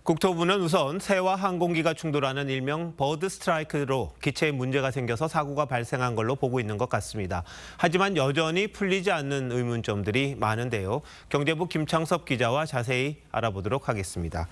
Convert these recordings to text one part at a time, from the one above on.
국토부는 우선 새와 항공기가 충돌하는 일명 버드 스트라이크로 기체에 문제가 생겨서 사고가 발생한 걸로 보고 있는 것 같습니다. 하지만 여전히 풀리지 않는 의문점들이 많은데요. 경제부 김창섭 기자와 자세히 알아보도록 하겠습니다.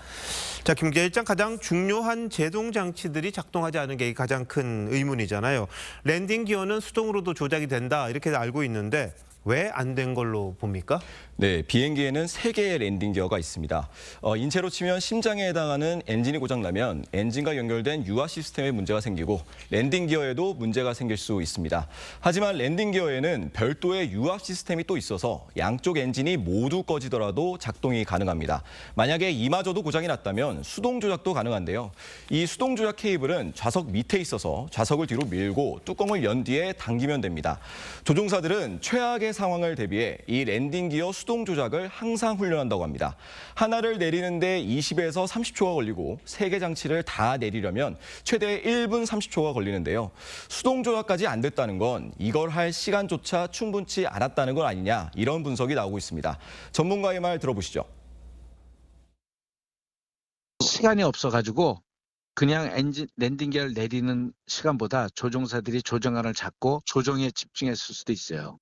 자, 김 기자, 가장 중요한 제동 장치들이 작동하지 않은 게 가장 큰 의문이잖아요. 랜딩 기어는 수동으로도 조작이 된다 이렇게 알고 있는데 왜 안 된 걸로 봅니까? 네, 비행기에는 3개의 랜딩 기어가 있습니다. 인체로 치면 심장에 해당하는 엔진이 고장나면 엔진과 연결된 유아 시스템에 문제가 생기고 랜딩 기어에도 문제가 생길 수 있습니다. 하지만 랜딩 기어에는 별도의 유압 시스템이 또 있어서 양쪽 엔진이 모두 꺼지더라도 작동이 가능합니다. 만약에 이마저도 고장이 났다면 수동 조작도 가능한데요. 이 수동 조작 케이블은 좌석 밑에 있어서 좌석을 뒤로 밀고 뚜껑을 연 뒤에 당기면 됩니다. 조종사들은 최악의 상황을 대비해 이 랜딩 기어 수동 조작을 항상 훈련한다고 합니다. 하나를 내리는데 20에서 30초가 걸리고 3개 장치를 다 내리려면 최대 1분 30초가 걸리는데요. 수동 조작까지 안 됐다는 건 이걸 할 시간조차 충분치 않았다는 건 아니냐, 이런 분석이 나오고 있습니다. 전문가의 말 들어보시죠. 시간이 없어가지고 그냥 랜딩 기어를 내리는 시간보다 조종사들이 조종안을 잡고 조종에 집중했을 수도 있어요.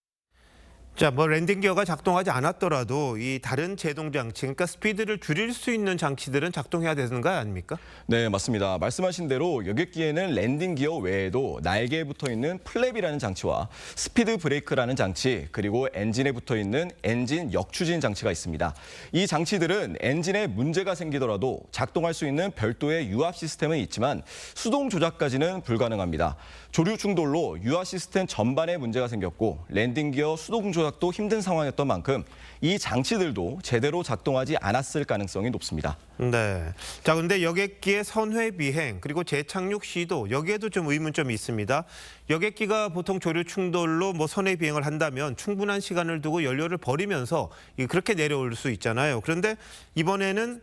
자, 랜딩 기어가 작동하지 않았더라도 이 다른 제동 장치, 그러니까 스피드를 줄일 수 있는 장치들은 작동해야 되는 거 아닙니까? 네, 맞습니다. 말씀하신 대로 여객기에는 랜딩 기어 외에도 날개에 붙어 있는 플랩이라는 장치와 스피드 브레이크라는 장치, 그리고 엔진에 붙어 있는 엔진 역추진 장치가 있습니다. 이 장치들은 엔진에 문제가 생기더라도 작동할 수 있는 별도의 유압 시스템은 있지만 수동 조작까지는 불가능합니다. 조류 충돌로 유압 시스템 전반에 문제가 생겼고 랜딩 기어 수동 조작도 힘든 상황이었던 만큼 이 장치들도 제대로 작동하지 않았을 가능성이 높습니다. 네. 자, 근데 여객기의 선회 비행 그리고 재착륙 시도 여기에도 좀 의문점이 있습니다. 여객기가 보통 조류 충돌로 선회 비행을 한다면 충분한 시간을 두고 연료를 버리면서 그렇게 내려올 수 있잖아요. 그런데 이번에는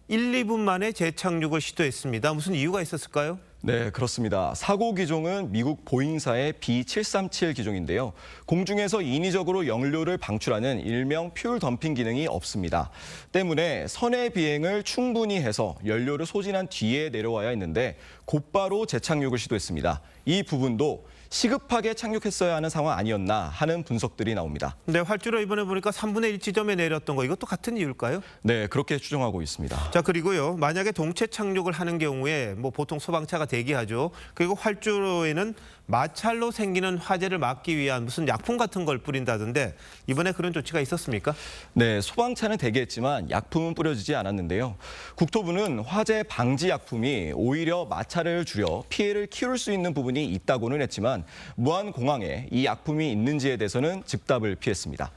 1, 2분 만에 재착륙을 시도했습니다. 무슨 이유가 있었을까요? 네, 그렇습니다. 사고 기종은 미국 보잉사의 B737 기종인데요. 공중에서 인위적으로 연료를 방출하는 일명 퓨얼 덤핑 기능이 없습니다. 때문에 선의 비행을 충분히 해서 연료를 소진한 뒤에 내려와야 했는데 곧바로 재착륙을 시도했습니다. 이 부분도 시급하게 착륙했어야 하는 상황 아니었나 하는 분석들이 나옵니다. 네, 활주로 이번에 보니까 3분의 1 지점에 내렸던 거 이것도 같은 이유일까요? 네, 그렇게 추정하고 있습니다. 자, 그리고요. 만약에 동체 착륙을 하는 경우에 보통 소방차가 대기하죠. 그리고 활주로에는 마찰로 생기는 화재를 막기 위한 무슨 약품 같은 걸 뿌린다던데 이번에 그런 조치가 있었습니까? 네, 소방차는 대기했지만 약품은 뿌려지지 않았는데요. 국토부는 화재 방지 약품이 오히려 마찰을 줄여 피해를 키울 수 있는 부분이 있다고는 했지만 무안공항에 이 약품이 있는지에 대해서는 즉답을 피했습니다.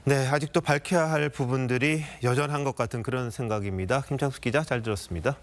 네, 아직도 밝혀야 할 부분들이 여전한 것 같은 그런 생각입니다. 김창수 기자, 잘 들었습니다.